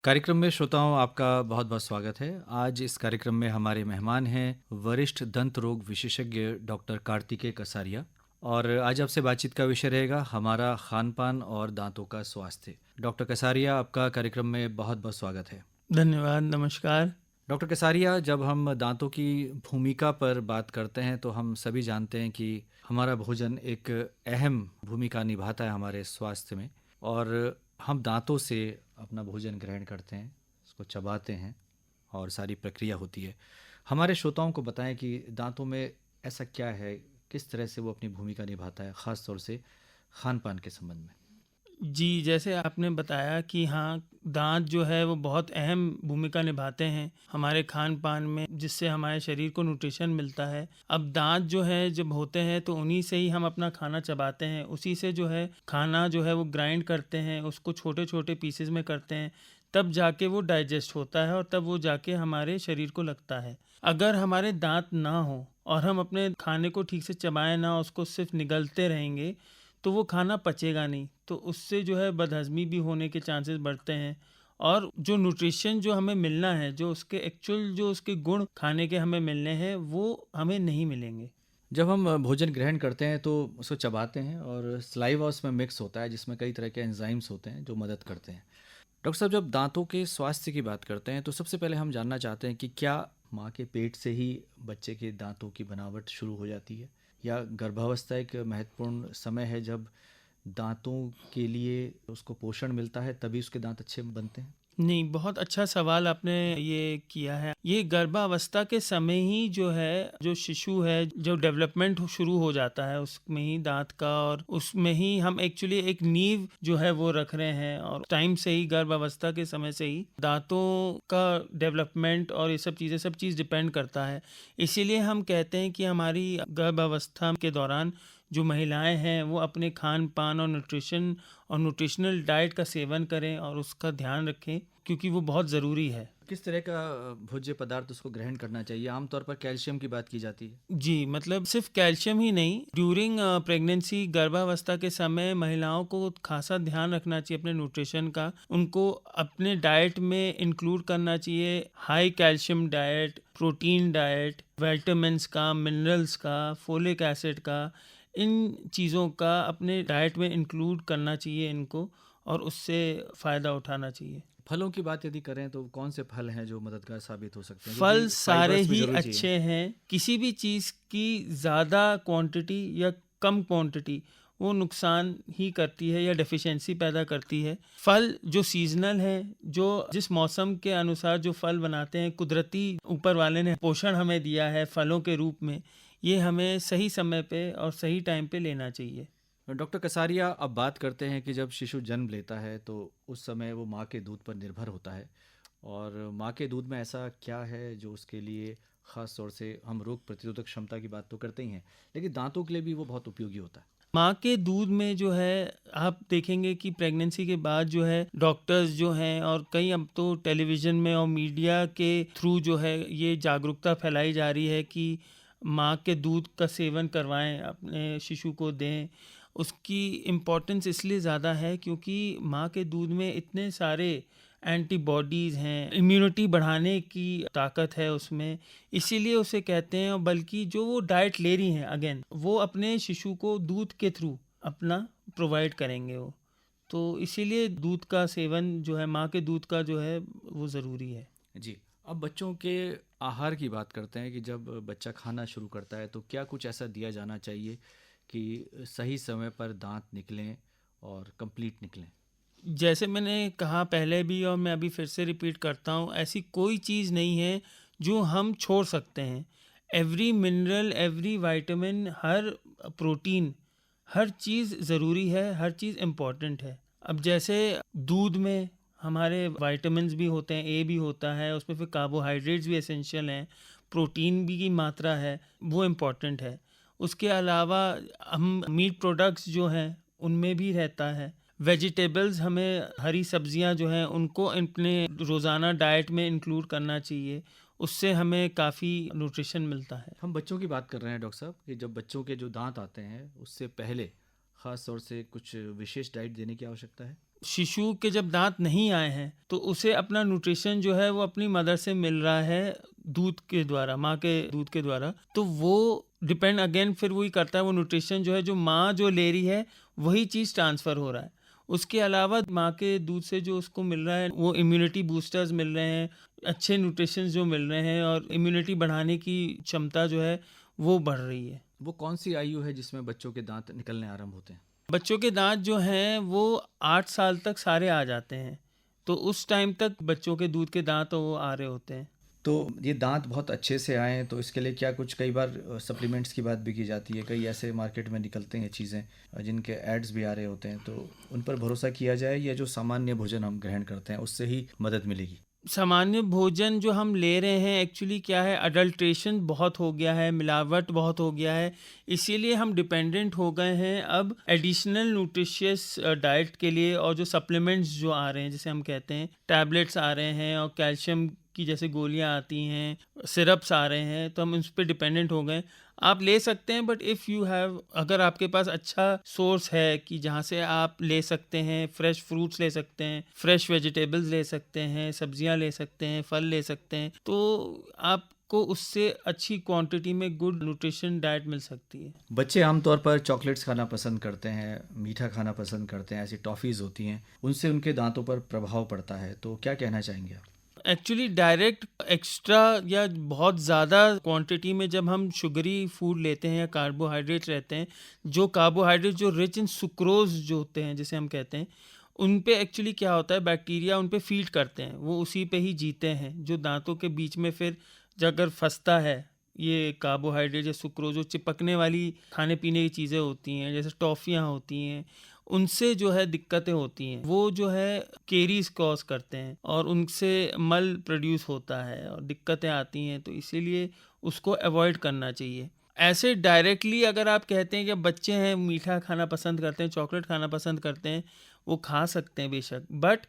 कार्यक्रम में श्रोताओं आपका बहुत बहुत स्वागत है। आज इस कार्यक्रम में हमारे मेहमान हैं वरिष्ठ दंत रोग विशेषज्ञ डॉक्टर कार्तिकेय कसारिया। और आज आपसे बातचीत का विषय रहेगा हमारा खान पान और दांतों का स्वास्थ्य। डॉक्टर कसारिया, आपका कार्यक्रम में बहुत बहुत स्वागत है। धन्यवाद, नमस्कार। डॉक्टर कसारिया, जब हम दांतों की भूमिका पर बात करते हैं तो हम सभी जानते हैं कि हमारा भोजन एक अहम भूमिका निभाता है हमारे स्वास्थ्य में। और हम दांतों से अपना भोजन ग्रहण करते हैं, उसको चबाते हैं और सारी प्रक्रिया होती है। हमारे श्रोताओं को बताएं कि दांतों में ऐसा क्या है, किस तरह से वो अपनी भूमिका निभाता है, ख़ास तौर से खान पान के संबंध में। जी, जैसे आपने बताया कि हाँ, दाँत जो है वो बहुत अहम भूमिका निभाते हैं हमारे खान-पान में, जिससे हमारे शरीर को न्यूट्रिशन मिलता है। अब दाँत जो है जब होते हैं तो उन्हीं से ही हम अपना खाना चबाते हैं, उसी से जो है खाना जो है वो ग्राइंड करते हैं, उसको छोटे-छोटे पीसेज़ में करते हैं, तब जाके वो डाइजेस्ट होता है और तब वो जाके हमारे शरीर को लगता है। अगर हमारे दाँत ना हों और हम अपने खाने को ठीक से चबाएँ ना, उसको सिर्फ़ निगलते रहेंगे, तो वो खाना पचेगा नहीं, तो उससे जो है बदहज़मी भी होने के चांसेस बढ़ते हैं और जो न्यूट्रिशन जो हमें मिलना है, जो उसके एक्चुअल जो उसके गुण खाने के हमें मिलने हैं, वो हमें नहीं मिलेंगे। जब हम भोजन ग्रहण करते हैं तो उसको चबाते हैं और सलाइवा उसमें मिक्स होता है, जिसमें कई तरह के एंजाइम्स होते हैं जो मदद करते हैं। डॉक्टर साहब, जब दांतों के स्वास्थ्य की बात करते हैं तो सबसे पहले हम जानना चाहते हैं कि क्या माँ के पेट से ही बच्चे के दांतों की बनावट शुरू हो जाती है, या गर्भावस्था एक महत्वपूर्ण समय है जब दांतों के लिए उसको पोषण मिलता है तभी उसके दांत अच्छे बनते हैं। नहीं, बहुत अच्छा सवाल आपने ये किया है। ये गर्भावस्था के समय ही जो है, जो शिशु है, जो डेवलपमेंट शुरू हो जाता है, उसमें ही दाँत का और उसमें ही हम एक्चुअली एक नींव जो है वो रख रहे हैं और टाइम से ही गर्भावस्था के समय से ही दाँतों का डेवलपमेंट और ये सब चीज़ डिपेंड करता है। इसीलिए हम कहते हैं कि हमारी गर्भावस्था के दौरान जो महिलाएँ हैं, वो अपने खान-पान और न्यूट्रिशनल डाइट का सेवन करें और उसका ध्यान रखें क्योंकि वो बहुत ज़रूरी है। किस तरह का भोज्य पदार्थ उसको ग्रहण करना चाहिए? आमतौर पर कैल्शियम की बात की जाती है। जी, मतलब सिर्फ़ कैल्शियम ही नहीं, ड्यूरिंग प्रेगनेंसी गर्भावस्था के समय महिलाओं को ख़ासा ध्यान रखना चाहिए अपने न्यूट्रिशन का। उनको अपने डाइट में इंक्लूड करना चाहिए high calcium diet, protein diet, vitamins का, मिनरल्स का, फोलिक एसिड का, इन चीज़ों का अपने डाइट में इंक्लूड करना चाहिए इनको और उससे फ़ायदा उठाना चाहिए। फलों की बात यदि करें तो कौन से फल हैं जो मददगार साबित हो सकते हैं, क्योंकि फल सारे फाइबर्स भी ही जरूरी चाहिए। अच्छे हैं, किसी भी चीज़ की ज़्यादा क्वांटिटी या कम क्वांटिटी वो नुकसान ही करती है या डेफिशिएंसी पैदा करती है। फल जो सीज़नल हैं, जो जिस मौसम के अनुसार जो फल बनाते हैं, कुदरती ऊपर वाले ने पोषण हमें दिया है फलों के रूप में, ये हमें सही समय पे और सही टाइम पे लेना चाहिए। डॉक्टर कसारिया, अब बात करते हैं कि जब शिशु जन्म लेता है तो उस समय वो माँ के दूध पर निर्भर होता है। और माँ के दूध में ऐसा क्या है जो उसके लिए ख़ास तौर से, हम रोग प्रतिरोधक क्षमता की बात तो करते ही हैं, लेकिन दांतों के लिए भी वो बहुत उपयोगी होता है। माँ के दूध में जो है आप देखेंगे कि प्रेगनेंसी के बाद जो है डॉक्टर्स जो हैं और कई अब तो टेलीविज़न में और मीडिया के थ्रू जो है ये जागरूकता फैलाई जा रही है कि माँ के दूध का सेवन करवाएं, अपने शिशु को दें। उसकी इम्पोर्टेंस इसलिए ज़्यादा है क्योंकि माँ के दूध में इतने सारे एंटीबॉडीज़ हैं, इम्यूनिटी बढ़ाने की ताकत है उसमें, इसीलिए उसे कहते हैं। और बल्कि जो वो डाइट ले रही हैं अगेन, वो अपने शिशु को दूध के थ्रू अपना प्रोवाइड करेंगे वो। तो इसीलिए दूध का सेवन जो है, माँ के दूध का जो है वो ज़रूरी है। जी। अब बच्चों के आहार की बात करते हैं कि जब बच्चा खाना शुरू करता है तो क्या कुछ ऐसा दिया जाना चाहिए कि सही समय पर दांत निकलें और कंप्लीट निकलें। जैसे मैंने कहा पहले भी और मैं अभी फिर से रिपीट करता हूँ, ऐसी कोई चीज़ नहीं है जो हम छोड़ सकते हैं। एवरी मिनरल, एवरी विटामिन, हर प्रोटीन, हर चीज़ ज़रूरी है, हर चीज़ इम्पॉर्टेंट है। अब जैसे दूध में हमारे विटामिन्स भी होते हैं, ए भी होता है, उसमें फिर कार्बोहाइड्रेट्स भी एसेंशियल हैं, प्रोटीन भी की मात्रा है, वो इम्पॉर्टेंट है। उसके अलावा हम मीट प्रोडक्ट्स जो हैं, उनमें भी रहता है। वेजिटेबल्स, हमें हरी सब्जियां जो हैं उनको अपने रोज़ाना डाइट में इंक्लूड करना चाहिए, उससे हमें काफ़ी न्यूट्रिशन मिलता है। हम बच्चों की बात कर रहे हैं डॉक्टर साहब, कि जब बच्चों के जो दांत आते हैं उससे पहले ख़ास तौर से कुछ विशेष डाइट देने की आवश्यकता है। शिशु के जब दांत नहीं आए हैं तो उसे अपना न्यूट्रिशन जो है वो अपनी मदर से मिल रहा है दूध के द्वारा, माँ के दूध के द्वारा, तो वो डिपेंड अगेन फिर वही करता है, वो न्यूट्रिशन जो है जो माँ जो ले रही है वही चीज़ ट्रांसफ़र हो रहा है। उसके अलावा माँ के दूध से जो उसको मिल रहा है वो इम्यूनिटी बूस्टर्स मिल रहे हैं, अच्छे न्यूट्रिशंस जो मिल रहे हैं और इम्यूनिटी बढ़ाने की क्षमता जो है वो बढ़ रही है। वो कौन सी आयु है जिसमें बच्चों के दांत निकलने आरंभ होते हैं? बच्चों के दांत जो हैं वो 8 साल तक सारे आ जाते हैं, तो उस टाइम तक बच्चों के दूध के दांत वो आ रहे होते हैं। तो ये दांत बहुत अच्छे से आएँ तो इसके लिए क्या कुछ कई बार सप्लीमेंट्स की बात भी की जाती है, कई ऐसे मार्केट में निकलते हैं चीज़ें जिनके एड्स भी आ रहे होते हैं, तो उन पर भरोसा किया जाए या जो सामान्य भोजन हम ग्रहण करते हैं उससे ही मदद मिलेगी? सामान्य भोजन जो हम ले रहे हैं एक्चुअली क्या है, अडल्ट्रेशन बहुत हो गया है, मिलावट बहुत हो गया है, इसीलिए हम डिपेंडेंट हो गए हैं अब एडिशनल न्यूट्रिशियस डाइट के लिए। और जो सप्लीमेंट्स जो आ रहे हैं, जैसे हम कहते हैं टैबलेट्स आ रहे हैं और कैल्शियम की जैसे गोलियां आती हैं, सिरप्स आ रहे हैं, तो हम उस पर डिपेंडेंट हो गए। आप ले सकते हैं बट इफ़ यू हैव, अगर आपके पास अच्छा सोर्स है कि जहाँ से आप ले सकते हैं, फ्रेश फ्रूट्स ले सकते हैं, फ्रेश वेजिटेबल्स ले सकते हैं, सब्जियां ले सकते हैं, फल ले सकते हैं, तो आपको उससे अच्छी क्वांटिटी में गुड न्यूट्रिशन डाइट मिल सकती है। बच्चे आमतौर पर चॉकलेट्स खाना पसंद करते हैं, मीठा खाना पसंद करते हैं, ऐसी टॉफ़ीज़ होती हैं, उनसे उनके दांतों पर प्रभाव पड़ता है, तो क्या कहना चाहेंगे आप? एक्चुअली डायरेक्ट एक्स्ट्रा या बहुत ज़्यादा क्वांटिटी में जब हम शुगरी फूड लेते हैं या कार्बोहाइड्रेट्स रहते हैं, जो कार्बोहाइड्रेट जो रिच इन सुक्रोज जो होते हैं जिसे हम कहते हैं, उन पे एक्चुअली क्या होता है, बैक्टीरिया उन पे फीड करते हैं, वो उसी पे ही जीते हैं, जो दांतों के बीच में फिर अगर फंसता है ये कार्बोहाइड्रेट या सुक्रोज, जो चिपकने वाली खाने पीने की चीज़ें होती हैं जैसे टॉफ़ियाँ होती हैं, उनसे जो है दिक्कतें होती हैं, वो जो है केरीज कॉज करते हैं और उनसे मल प्रोड्यूस होता है और दिक्कतें आती हैं, तो इसीलिए उसको अवॉइड करना चाहिए। ऐसे डायरेक्टली अगर आप कहते हैं कि बच्चे हैं मीठा खाना पसंद करते हैं, चॉकलेट खाना पसंद करते हैं, वो खा सकते हैं बेशक, बट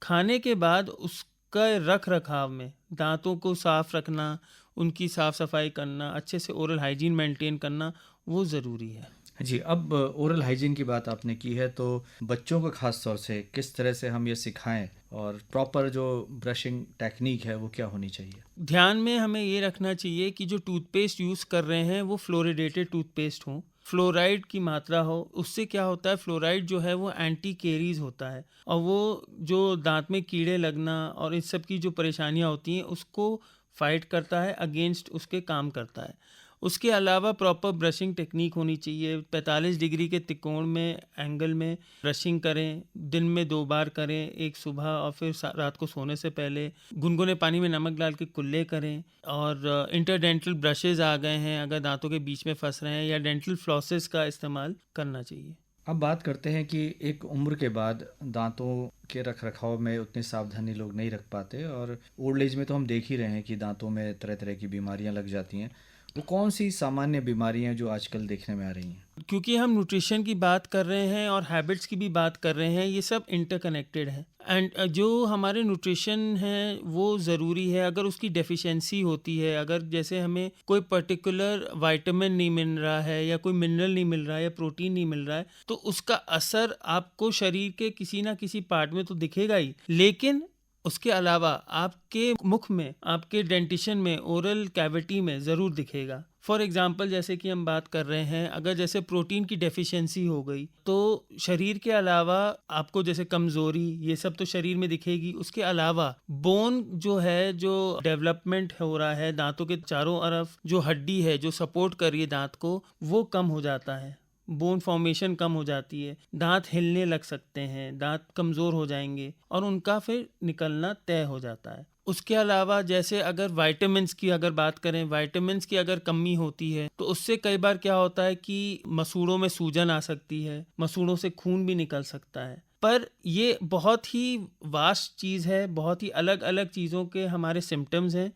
खाने के बाद उसका रख रखाव में दांतों को साफ रखना, उनकी साफ सफाई करना, अच्छे से ओरल हाइजीन मेंटेन करना वो ज़रूरी है। जी, अब ओरल हाइजीन की बात आपने की है, तो बच्चों को ख़ास तौर से किस तरह से हम ये सिखाएं और प्रॉपर जो ब्रशिंग टेक्निक है वो क्या होनी चाहिए? ध्यान में हमें ये रखना चाहिए कि जो टूथपेस्ट यूज़ कर रहे हैं वो फ्लोरिडेटेड टूथपेस्ट हो, फ्लोराइड की मात्रा हो। उससे क्या होता है, फ्लोराइड जो है वो एंटी केरीज होता है और वो जो दांत में कीड़े लगना और इस सब की जो परेशानियां होती हैं उसको फाइट करता है, अगेंस्ट उसके काम करता है। उसके अलावा प्रॉपर ब्रशिंग टेक्निक होनी चाहिए, 45 डिग्री के त्रिकोण में एंगल में ब्रशिंग करें, दिन में 2 बार करें, एक सुबह और फिर रात को सोने से पहले। गुनगुने पानी में नमक डाल के कुल्ले करें। और इंटरडेंटल ब्रशेज़ आ गए हैं, अगर दांतों के बीच में फंस रहे हैं, या डेंटल फ्लॉसेस का इस्तेमाल करना चाहिए। अब बात करते हैं कि एक उम्र के बाद दांतों के रख रखाव में उतनी सावधानी लोग नहीं रख पाते और ओल्ड एज में तो हम देख ही रहे हैं कि दांतों में तरह तरह की बीमारियां लग जाती हैं। वो कौन सी सामान्य बीमारियां जो आजकल देखने में आ रही हैं? क्योंकि हम न्यूट्रिशन की बात कर रहे हैं और हैबिट्स की भी बात कर रहे हैं, ये सब इंटरकनेक्टेड है। एंड जो हमारे न्यूट्रिशन है वो ज़रूरी है। अगर उसकी डेफिशिएंसी होती है, अगर जैसे हमें कोई पर्टिकुलर विटामिन नहीं मिल रहा है या कोई मिनरल नहीं मिल रहा है या प्रोटीन नहीं मिल रहा है, तो उसका असर आपको शरीर के किसी ना किसी पार्ट में तो दिखेगा ही, लेकिन उसके अलावा आपके मुख में, आपके डेंटिशन में, ओरल कैविटी में ज़रूर दिखेगा। फॉर एग्जांपल जैसे कि हम बात कर रहे हैं, अगर जैसे प्रोटीन की डेफिशिएंसी हो गई तो शरीर के अलावा आपको जैसे कमज़ोरी, ये सब तो शरीर में दिखेगी। उसके अलावा बोन जो है, जो डेवलपमेंट हो रहा है दांतों के चारों तरफ, जो हड्डी है जो सपोर्ट कर रही है दांत को, वो कम हो जाता है, बोन फॉर्मेशन कम हो जाती है, दांत हिलने लग सकते हैं, दांत कमज़ोर हो जाएंगे और उनका फिर निकलना तय हो जाता है। उसके अलावा जैसे अगर विटामिन्स की अगर बात करें, विटामिन्स की अगर कमी होती है तो उससे कई बार क्या होता है कि मसूड़ों में सूजन आ सकती है, मसूड़ों से खून भी निकल सकता है। पर ये बहुत ही वास्ट चीज़ है, बहुत ही अलग अलग चीज़ों के हमारे सिम्टम्स हैं।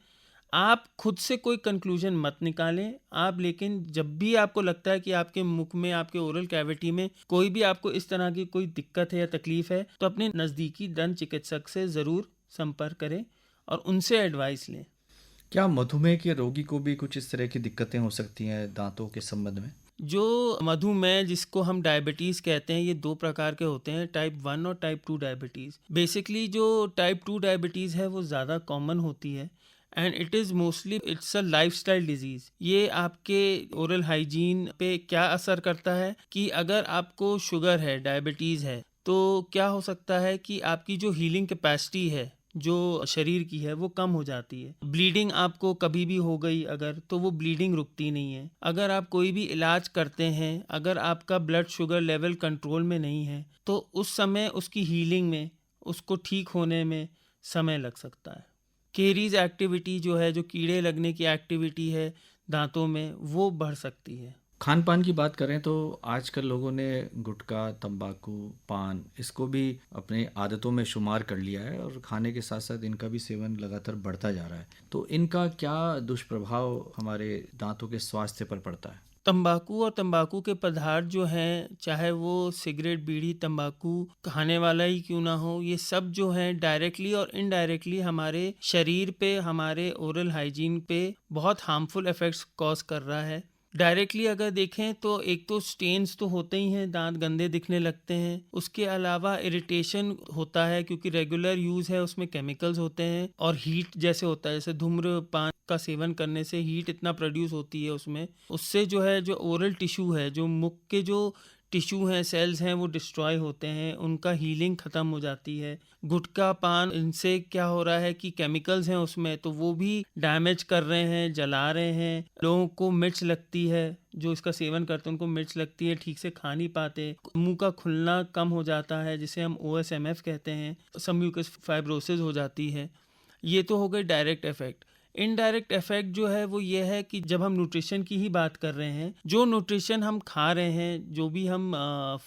आप खुद से कोई कंक्लूजन मत निकालें आप, लेकिन जब भी आपको लगता है कि आपके मुख में, आपके ओरल कैविटी में कोई भी आपको इस तरह की कोई दिक्कत है या तकलीफ है, तो अपने नज़दीकी दंत चिकित्सक से ज़रूर संपर्क करें और उनसे एडवाइस लें। क्या मधुमेह के रोगी को भी कुछ इस तरह की दिक्कतें हो सकती हैं दांतों के संबंध में? जो मधुमेह जिसको हम डायबिटीज़ कहते हैं, ये 2 प्रकार के होते हैं, टाइप 1 और टाइप 2 डायबिटीज़। बेसिकली जो टाइप 2 डायबिटीज़ है वो ज़्यादा कॉमन होती है and it is mostly it's a lifestyle disease. ये आपके ओरल हाइजीन पे क्या असर करता है कि अगर आपको शुगर है, डायबिटीज़ है, तो क्या हो सकता है कि आपकी जो हीलिंग कैपेसिटी है, जो शरीर की है, वो कम हो जाती है। ब्लीडिंग आपको कभी भी हो गई अगर, तो वो ब्लीडिंग रुकती नहीं है। अगर आप कोई भी इलाज करते हैं, अगर आपका ब्लड शुगर लेवल कंट्रोल में नहीं है, तो उस समय उसकी हीलिंग में, उसको ठीक होने में समय लग सकता है। केरीज एक्टिविटी जो है, जो कीड़े लगने की एक्टिविटी है दांतों में, वो बढ़ सकती है। खान पान की बात करें तो आजकल लोगों ने गुटखा, तंबाकू, पान इसको भी अपनी आदतों में शुमार कर लिया है और खाने के साथ साथ इनका भी सेवन लगातार बढ़ता जा रहा है। तो इनका क्या दुष्प्रभाव हमारे दांतों के स्वास्थ्य पर पड़ता है? तंबाकू और तंबाकू के पदार्थ जो हैं, चाहे वो सिगरेट, बीड़ी, तंबाकू खाने वाला ही क्यों ना हो, ये सब जो हैं डायरेक्टली और इनडायरेक्टली हमारे शरीर पे, हमारे ओरल हाइजीन पे बहुत हार्मफुल इफेक्ट्स कॉज कर रहा है। डायरेक्टली अगर देखें तो एक तो स्टेन्स तो होते ही हैं, दांत गंदे दिखने लगते हैं। उसके अलावा इरिटेशन होता है क्योंकि रेगुलर यूज़ है, उसमें केमिकल्स होते हैं, और हीट जैसे होता है, जैसे धूम्रपान का सेवन करने से हीट इतना प्रोड्यूस होती है उसमें, उससे जो है, जो ओरल टिश्यू है, जो मुख के जो टिश्यू हैं, सेल्स हैं, वो डिस्ट्रॉय होते हैं, उनका हीलिंग ख़त्म हो जाती है। गुटखा पान, इनसे क्या हो रहा है कि केमिकल्स हैं उसमें, तो वो भी डैमेज कर रहे हैं, जला रहे हैं। लोगों को मिर्च लगती है, जो इसका सेवन करते हैं उनको मिर्च लगती है, ठीक से खा नहीं पाते, मुंह का खुलना कम हो जाता है, जिसे हम OSMF कहते हैं, सबम्यूकस फाइब्रोसिस हो जाती है। ये तो हो गए डायरेक्ट इफेक्ट। इनडायरेक्ट इफेक्ट जो है वो ये है कि जब हम न्यूट्रिशन की ही बात कर रहे हैं, जो न्यूट्रिशन हम खा रहे हैं, जो भी हम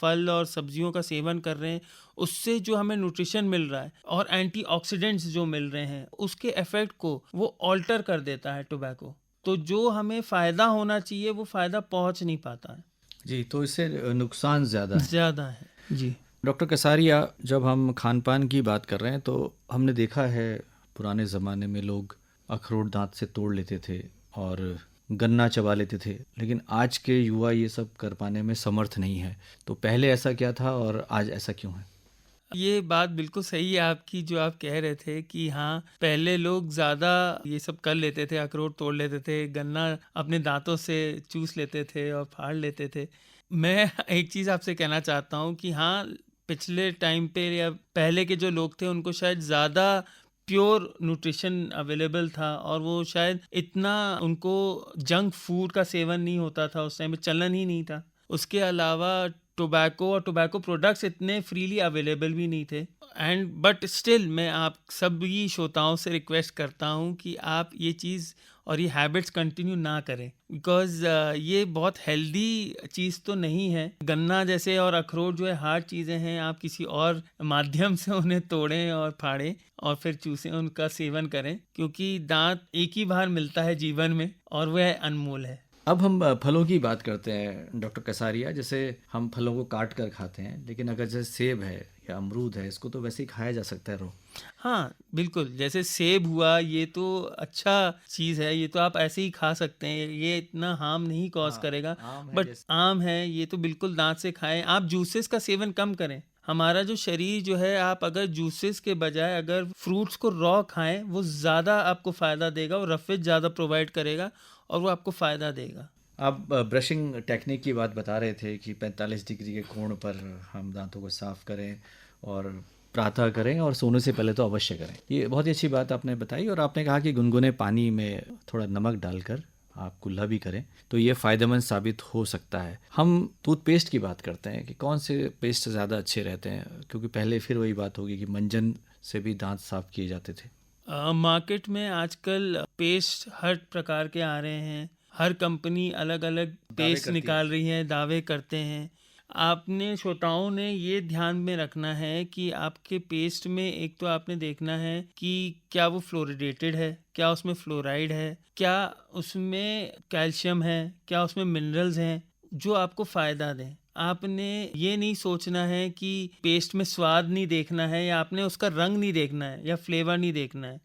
फल और सब्जियों का सेवन कर रहे हैं, उससे जो हमें न्यूट्रिशन मिल रहा है और एंटीऑक्सीडेंट्स जो मिल रहे हैं, उसके इफेक्ट को वो ऑल्टर कर देता है टोबैको। तो जो हमें फ़ायदा होना चाहिए वो फ़ायदा पहुंच नहीं पाता है, जी, तो इससे नुकसान ज़्यादा है। ज़्यादा है। जी। डॉक्टर कसारिया, जब हम खान पान की बात कर रहे हैं तो हमने देखा है पुराने ज़माने में लोग अखरोट दांत से तोड़ लेते थे और गन्ना चबा लेते थे, लेकिन आज के युवा ये सब कर पाने में समर्थ नहीं है। तो पहले ऐसा क्या था और आज ऐसा क्यों है? ये बात बिल्कुल सही है आपकी, जो आप कह रहे थे कि हाँ, पहले लोग ज़्यादा ये सब कर लेते थे, अखरोट तोड़ लेते थे, गन्ना अपने दांतों से चूस लेते थे और फाड़ लेते थे। मैं एक चीज़ आपसे कहना चाहता हूँ कि हाँ, पिछले टाइम पे या पहले के जो लोग थे उनको शायद ज़्यादा प्योर न्यूट्रिशन अवेलेबल था, और वो शायद इतना उनको जंक फूड का सेवन नहीं होता था, उस टाइम पे चलन ही नहीं था। उसके अलावा टोबैको और टोबैको प्रोडक्ट्स इतने फ्रीली अवेलेबल भी नहीं थे। एंड बट स्टिल मैं आप सभी श्रोताओं से रिक्वेस्ट करता हूँ कि आप ये चीज़ और ये हैबिट्स कंटिन्यू ना करें, बिकॉज ये बहुत हेल्दी चीज़ तो नहीं है। गन्ना जैसे और अखरोट जो है हार्ड चीज़ें हैं, आप किसी और माध्यम से उन्हें तोड़ें और फाड़ें और फिर चूसें, उनका सेवन करें, क्योंकि दांत एक ही बार मिलता है जीवन में और वह अनमोल है। अब हम फलों की बात करते हैं डॉक्टर कसारिया। जैसे हम फलों को काट कर खाते हैं, लेकिन अगर जैसे सेब है या अमरूद है, इसको तो वैसे ही खाया जा सकता है रो। हाँ, बिल्कुल, जैसे सेब हुआ, ये तो अच्छा चीज़ है, ये तो आप ऐसे ही खा सकते हैं, ये इतना हार्म नहीं कॉज हाँ, करेगा। आम है बट जैसे। आम है, ये तो बिल्कुल दांत से खाएं। आप जूसेस का सेवन कम करें। हमारा जो शरीर जो है, आप अगर जूसेस के बजाय अगर फ्रूट्स को रॉ खाएं, वो ज़्यादा आपको फ़ायदा देगा, और रफेज ज़्यादा प्रोवाइड करेगा और वो आपको फ़ायदा देगा। आप ब्रशिंग टेक्निक की बात बता रहे थे कि 45 डिग्री के कोण पर हम दांतों को साफ़ करें और प्रातः करें और सोने से पहले तो अवश्य करें। ये बहुत ही अच्छी बात आपने बताई, और आपने कहा कि गुनगुने पानी में थोड़ा नमक डालकर आप कुल्ला भी करें तो ये फ़ायदेमंद साबित हो सकता है। हम टूथपेस्ट की बात करते हैं कि कौन से पेस्ट ज़्यादा अच्छे रहते हैं, क्योंकि पहले फिर वही बात होगी कि मंजन से भी दांत साफ़ किए जाते थे। मार्केट में आजकल पेस्ट हर प्रकार के आ रहे हैं, हर कंपनी अलग अलग पेस्ट करती है। निकाल रही है, दावे करते हैं। आपने श्रोताओं ने ये ध्यान में रखना है कि आपके पेस्ट में एक तो आपने देखना है कि क्या वो फ्लोरिडेटेड है, क्या उसमें फ्लोराइड है, क्या उसमें कैल्शियम है, क्या उसमें मिनरल्स हैं जो आपको फ़ायदा दें। आपने ये नहीं सोचना है कि पेस्ट में स्वाद नहीं देखना है, या आपने उसका रंग नहीं देखना है, या फ्लेवर नहीं देखना है।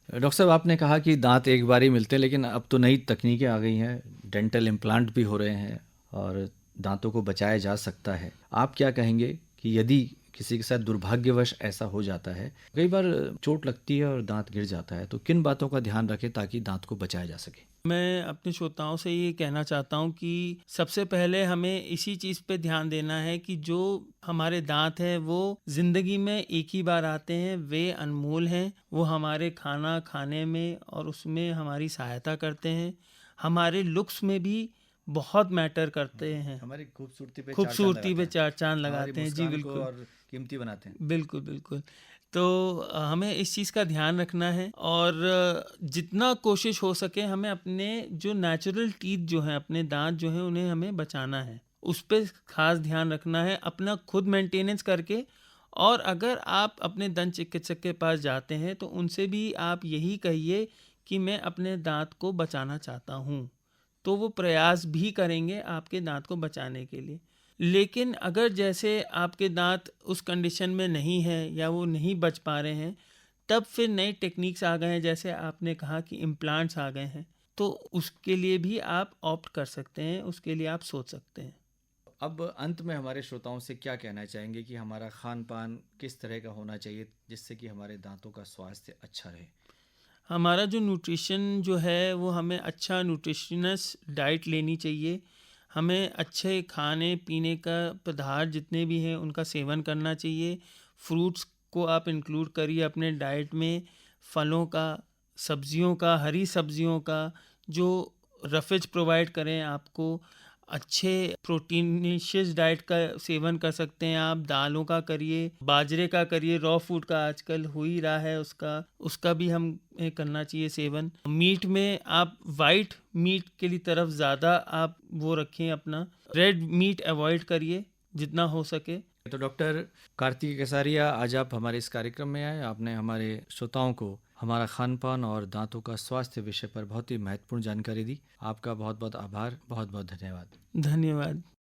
डॉक्टर साहब, आपने कहा कि दांत एक बार ही मिलते हैं, लेकिन अब तो नई तकनीकें आ गई हैं, डेंटल इम्प्लांट भी हो रहे हैं और दांतों को बचाया जा सकता है। आप क्या कहेंगे कि यदि किसी के साथ दुर्भाग्यवश ऐसा हो जाता है, कई बार चोट लगती है और दांत गिर जाता है, तो किन बातों का ध्यान रखें ताकि दांत को बचाया जा सके? मैं अपने श्रोताओं से ये कहना चाहता हूँ कि सबसे पहले हमें इसी चीज़ पे ध्यान देना है कि जो हमारे दांत हैं वो ज़िंदगी में एक ही बार आते हैं, वे अनमोल हैं, वो हमारे खाना खाने में और उसमें हमारी सहायता करते हैं, हमारे लुक्स में भी बहुत मैटर करते हैं, हमारी खूबसूरती पे चार चांद हमारी लगाते हैं। जी मुस्कान को बिल्कुल, और कीमती बनाते हैं। बिल्कुल, बिल्कुल। तो हमें इस चीज़ का ध्यान रखना है और जितना कोशिश हो सके हमें अपने जो नेचुरल टीथ जो हैं, अपने दाँत जो हैं, उन्हें हमें बचाना है। उस पे ख़ास ध्यान रखना है, अपना खुद मेंटेनेंस करके। और अगर आप अपने दंत चिकित्सक के पास जाते हैं, तो उनसे भी आप यही कहिए कि मैं अपने दाँत को बचाना चाहता हूँ। तो वो प्रयास भी करेंगे आपके दाँत को बचाने के लिए। लेकिन अगर जैसे आपके दाँत उस कंडीशन में नहीं है या वो नहीं बच पा रहे हैं, तब फिर नई टेक्निक्स आ गए हैं, जैसे आपने कहा कि इम्प्लांट्स आ गए हैं, तो उसके लिए भी आप ऑप्ट कर सकते हैं, उसके लिए आप सोच सकते हैं। अब अंत में हमारे श्रोताओं से क्या कहना चाहेंगे कि हमारा खान-पान किस तरह का होना चाहिए जिससे कि हमारे दांतों का स्वास्थ्य अच्छा रहे? हमारा जो न्यूट्रिशन जो है वो हमें अच्छा न्यूट्रिशनस डाइट लेनी चाहिए। हमें अच्छे खाने पीने का पदार्थ जितने भी हैं उनका सेवन करना चाहिए। फ्रूट्स को आप इंक्लूड करिए अपने डाइट में, फलों का, सब्जियों का, हरी सब्जियों का, जो रफेज प्रोवाइड करें आपको। अच्छे प्रोटीनिशियस डाइट का सेवन कर सकते हैं आप, दालों का करिए, बाजरे का करिए, रॉ फूड का आजकल हो ही रहा है, उसका उसका भी हम करना चाहिए सेवन। मीट में आप वाइट मीट के लिए तरफ ज़्यादा आप वो रखें, अपना रेड मीट अवॉइड करिए जितना हो सके। तो डॉक्टर कार्तिक केसारिया, आज आप हमारे इस कार्यक्रम में आए। आपने हमारे श्रोताओं को हमारा खान-पान और दांतों का स्वास्थ्य विषय पर बहुत ही महत्वपूर्ण जानकारी दी। आपका बहुत-बहुत आभार, बहुत-बहुत धन्यवाद। धन्यवाद।